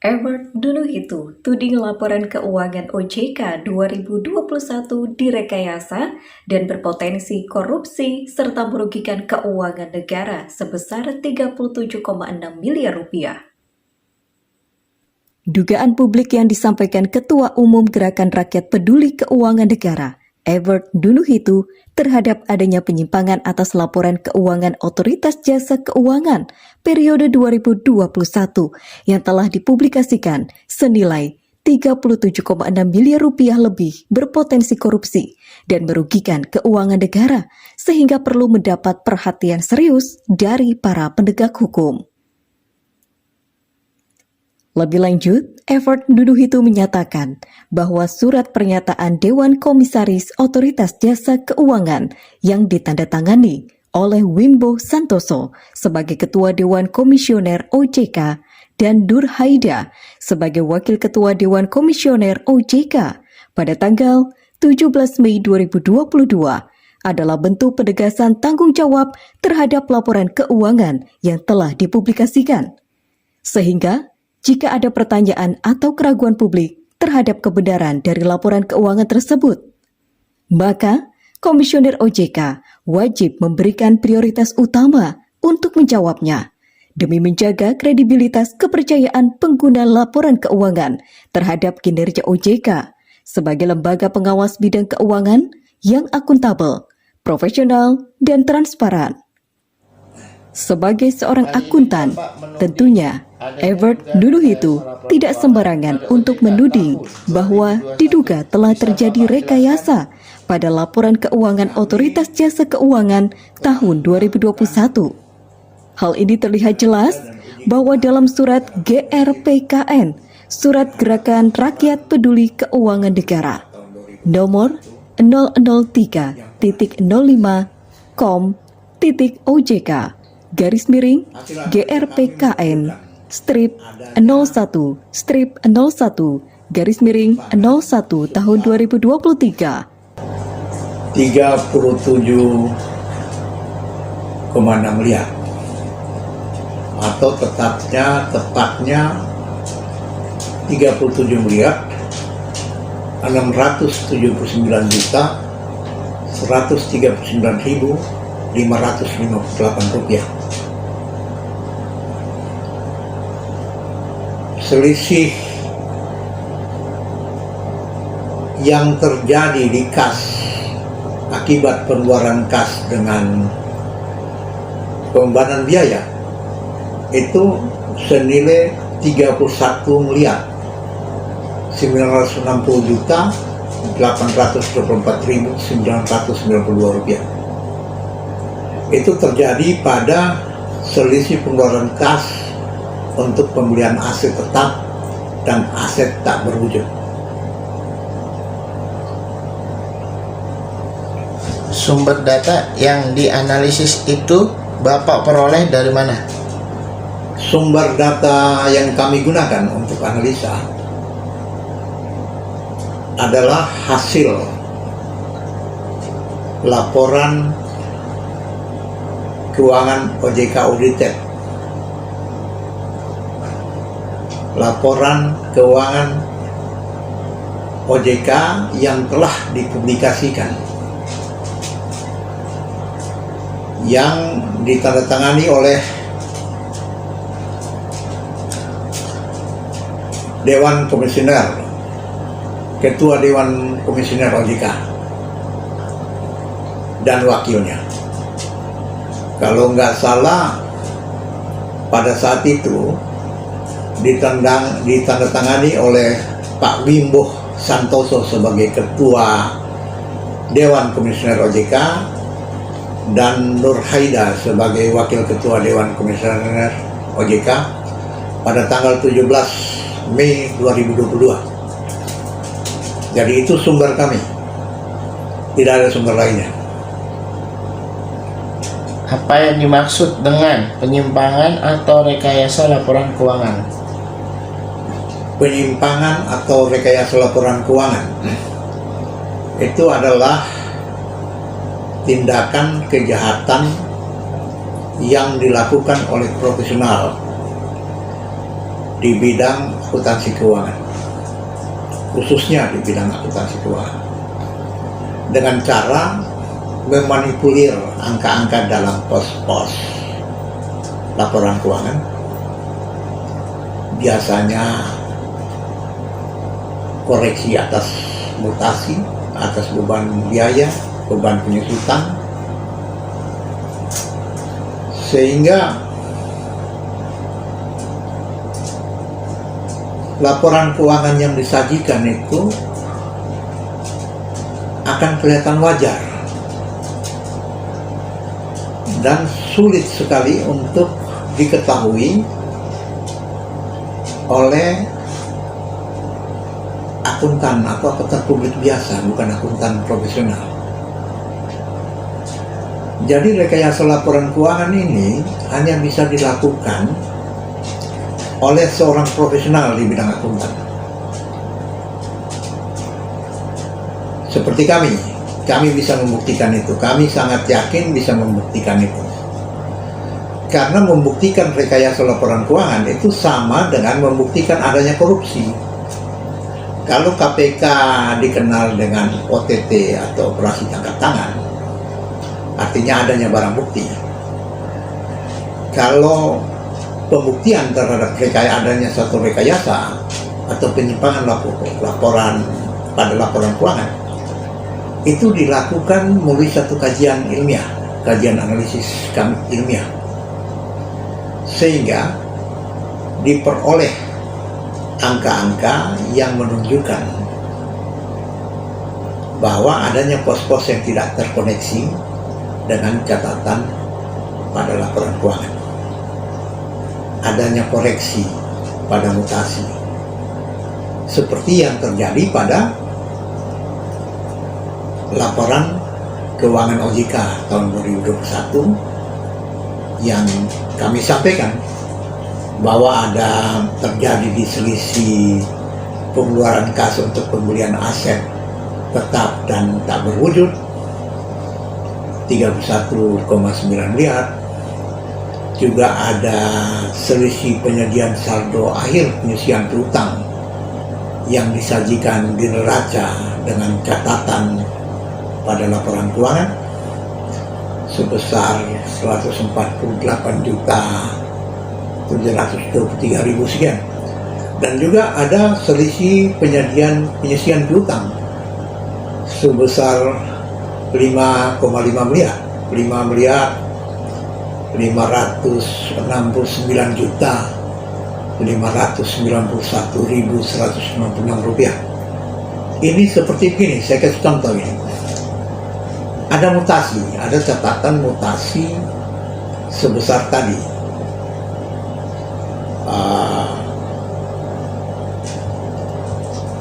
Edward Dunuhito tuding laporan keuangan OJK 2021 direkayasa dan berpotensi korupsi serta merugikan keuangan negara sebesar 37,6 miliar rupiah. Dugaan publik yang disampaikan Ketua Umum Gerakan Rakyat Peduli Keuangan Negara, Edward Dunuhito, terhadap adanya penyimpangan atas laporan keuangan Otoritas Jasa Keuangan periode 2021 yang telah dipublikasikan senilai 37,6 miliar rupiah lebih berpotensi korupsi dan merugikan keuangan negara sehingga perlu mendapat perhatian serius dari para penegak hukum. Lebih lanjut, Edward Dunuhito menyatakan bahwa surat pernyataan Dewan Komisaris Otoritas Jasa Keuangan yang ditandatangani oleh Wimbo Santoso sebagai Ketua Dewan Komisioner OJK dan Nur Haida sebagai Wakil Ketua Dewan Komisioner OJK pada tanggal 17 Mei 2022 adalah bentuk penegasan tanggung jawab terhadap laporan keuangan yang telah dipublikasikan. Sehingga, jika ada pertanyaan atau keraguan publik terhadap kebenaran dari laporan keuangan tersebut, maka Komisioner OJK wajib memberikan prioritas utama untuk menjawabnya demi menjaga kredibilitas kepercayaan pengguna laporan keuangan terhadap kinerja OJK sebagai lembaga pengawas bidang keuangan yang akuntabel, profesional, dan transparan. Sebagai seorang akuntan, tentunya Edward Dunuhito tidak sembarangan untuk menuding bahwa diduga telah terjadi rekayasa pada laporan keuangan Otoritas Jasa Keuangan tahun 2021. Hal ini terlihat jelas bahwa dalam surat GRPKN, Surat Gerakan Rakyat Peduli Keuangan Negara, nomor 003.05.com.OJK /GRPKN strip 01/01/01 tahun 2023 37,6 miliar atau tepatnya 37 miliar 679.139.558 rupiah. Selisih yang terjadi di kas akibat pengeluaran kas dengan pembebanan biaya itu senilai 31 miliar 960.824.992 rupiah. Itu terjadi pada selisih pengeluaran kas untuk pembelian aset tetap dan aset tak berwujud. Sumber data yang dianalisis itu Bapak peroleh dari mana? Sumber data yang kami gunakan untuk analisa adalah hasil laporan keuangan OJK audited, laporan keuangan OJK yang telah dipublikasikan, yang ditandatangani oleh Dewan Komisioner, Ketua Dewan Komisioner OJK dan wakilnya. Kalau nggak salah pada saat itu ditandatangani oleh Pak Wimbo Santoso sebagai Ketua Dewan Komisioner OJK dan Nur Haida sebagai Wakil Ketua Dewan Komisioner OJK pada tanggal 17 Mei 2022. Jadi itu sumber kami, tidak ada sumber lainnya. Apa yang dimaksud dengan penyimpangan atau rekayasa laporan keuangan? Penyimpangan atau rekayasa laporan keuangan itu adalah tindakan kejahatan yang dilakukan oleh profesional di bidang akuntansi keuangan, khususnya di bidang akuntansi keuangan, dengan cara memanipulir angka-angka dalam pos-pos laporan keuangan. Biasanya koreksi atas mutasi, atas beban biaya, beban penyusutan, sehingga laporan keuangan yang disajikan itu akan kelihatan wajar dan sulit sekali untuk diketahui oleh akuntan atau akuntan publik biasa, bukan akuntan profesional. Jadi rekayasa laporan keuangan ini hanya bisa dilakukan oleh seorang profesional di bidang akuntan. Seperti kami bisa membuktikan itu. Kami sangat yakin bisa membuktikan itu. Karena membuktikan rekayasa laporan keuangan itu sama dengan membuktikan adanya korupsi. Kalau KPK dikenal dengan OTT atau operasi tangkap tangan, artinya adanya barang bukti. Kalau pembuktian terhadap adanya suatu rekayasa atau penyimpangan laporan pada laporan keuangan itu dilakukan melalui satu kajian ilmiah, kajian analisis ilmiah, sehingga diperoleh angka-angka yang menunjukkan bahwa adanya pos-pos yang tidak terkoneksi dengan catatan pada laporan keuangan, adanya koreksi pada mutasi, seperti yang terjadi pada laporan keuangan OJK tahun 2021 yang kami sampaikan bahwa ada terjadi diselisih pengeluaran kas untuk pembelian aset tetap dan tak berwujud 31,9 miliar. Juga ada selisih penyediaan saldo akhir penyisian piutang yang disajikan di neraca dengan catatan pada laporan keuangan sebesar 148.723.000 sekian. Dan juga ada selisih penyisian piutang sebesar 5,5 miliar, 5.599.591.196 rupiah. Ini seperti begini, saya kasih contoh ini. Ada mutasi, ada catatan mutasi sebesar tadi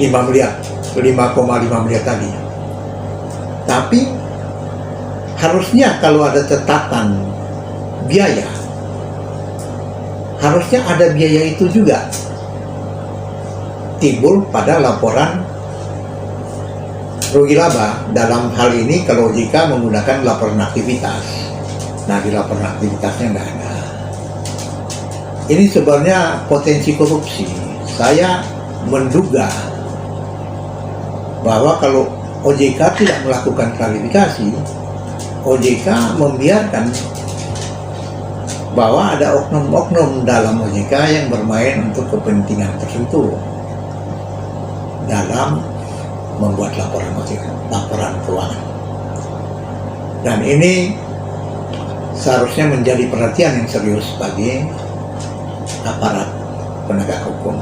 5,5 miliar tadi. Tapi harusnya kalau ada catatan biaya, harusnya ada biaya itu juga timbul pada laporan rugi laba. Dalam hal ini kalau OJK menggunakan laporan aktivitas, nah di laporan aktivitasnya nggak ada. Ini sebenarnya potensi korupsi. Saya menduga bahwa kalau OJK tidak melakukan klarifikasi, OJK membiarkan bahwa ada oknum-oknum dalam OJK yang bermain untuk kepentingan tertentu dalam membuat laporan keuangan. Dan ini seharusnya menjadi perhatian yang serius bagi aparat penegak hukum,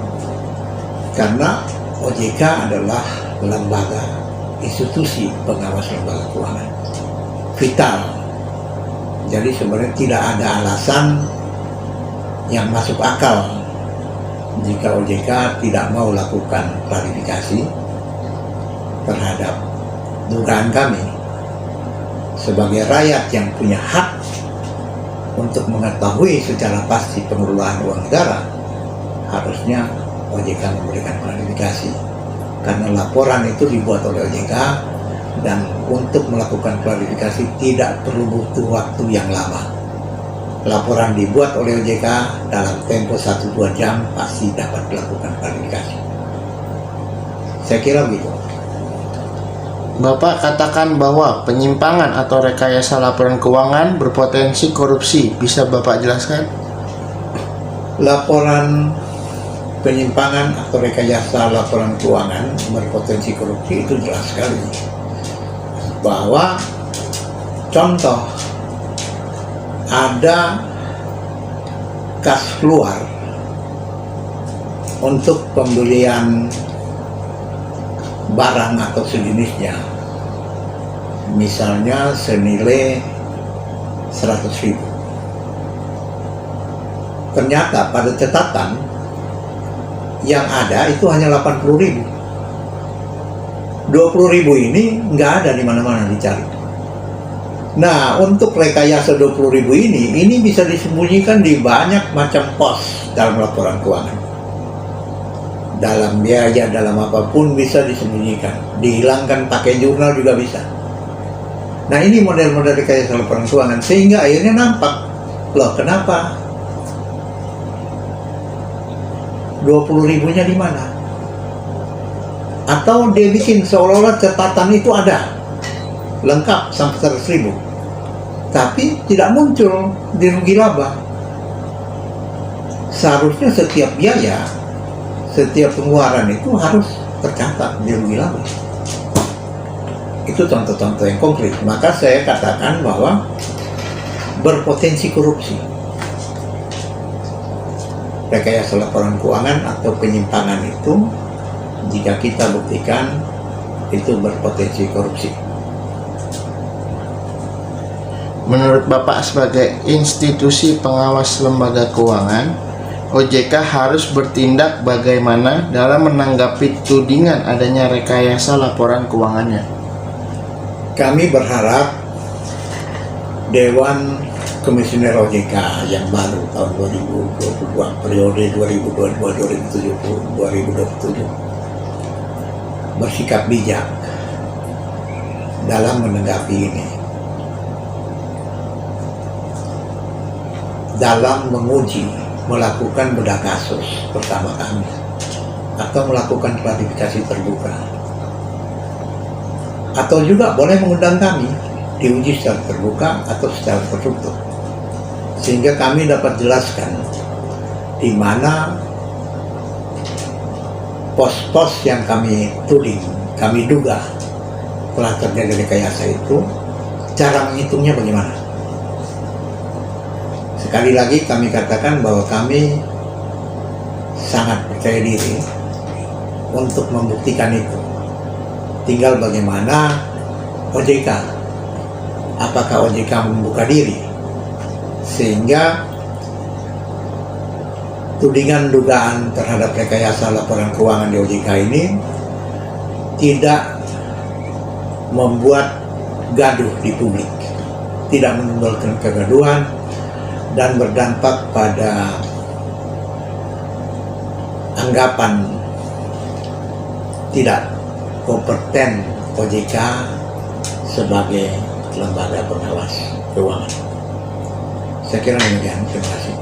karena OJK adalah lembaga institusi pengawas lembaga keuangan vital. Jadi sebenarnya tidak ada alasan yang masuk akal jika OJK tidak mau lakukan klarifikasi terhadap dugaan kami. Sebagai rakyat yang punya hak untuk mengetahui secara pasti pengelolaan uang negara, harusnya OJK memberikan klarifikasi, karena laporan itu dibuat oleh OJK dan untuk melakukan klarifikasi tidak perlu butuh waktu yang lama. laporan dibuat oleh OJK dalam tempo 1-2 jam pasti dapat dilakukan klarifikasi. Saya kira begitu. Bapak katakan bahwa penyimpangan atau rekayasa laporan keuangan berpotensi korupsi. Bisa Bapak jelaskan? Laporan penyimpangan atau rekayasa laporan keuangan berpotensi korupsi itu jelas sekali. Bahwa contoh ada kas keluar untuk pembelian barang atau sejenisnya, misalnya senilai 100.000. Ternyata pada catatan yang ada itu hanya 80.000. 20.000 ini nggak ada di mana-mana dicari. Nah, untuk rekayasa 20.000 ini bisa disembunyikan di banyak macam pos dalam laporan keuangan. Dalam biaya, dalam apapun bisa disembunyikan. Dihilangkan pakai jurnal juga bisa. Nah, ini model-model rekayasa laporan keuangan. Sehingga akhirnya nampak, loh kenapa 20.000-nya di mana? Atau dia bikin seolah-olah catatan itu ada lengkap sampai 100.000, tapi tidak muncul di rugi laba. Seharusnya setiap biaya, setiap pengeluaran itu harus tercatat di rugi laba. Itu contoh-contoh yang konkret. Maka saya katakan bahwa berpotensi korupsi. Rekayasa laporan keuangan atau penyimpangan itu, jika kita buktikan, itu berpotensi korupsi. Menurut Bapak sebagai institusi pengawas lembaga keuangan, OJK harus bertindak bagaimana dalam menanggapi tudingan adanya rekayasa laporan keuangannya? Kami berharap Dewan Komisioner OJK yang baru tahun 2022, periode 2022-2027 bersikap bijak dalam menanggapi ini, dalam menguji, melakukan bedah kasus bersama kami, atau melakukan klarifikasi terbuka, atau juga boleh mengundang kami diuji secara terbuka atau secara tertutup, sehingga kami dapat jelaskan di mana pos-pos yang kami tuding, kami duga telah terjadi rekayasa itu, cara menghitungnya bagaimana. Sekali lagi kami katakan bahwa kami sangat percaya diri untuk membuktikan itu. Tinggal bagaimana OJK, apakah OJK membuka diri sehingga tudingan dugaan terhadap rekayasa laporan keuangan di OJK ini tidak membuat gaduh di publik, tidak menimbulkan kegaduhan, dan berdampak pada anggapan tidak kompeten OJK sebagai lembaga pengawas keuangan. Saya kira demikian. Terima kasih.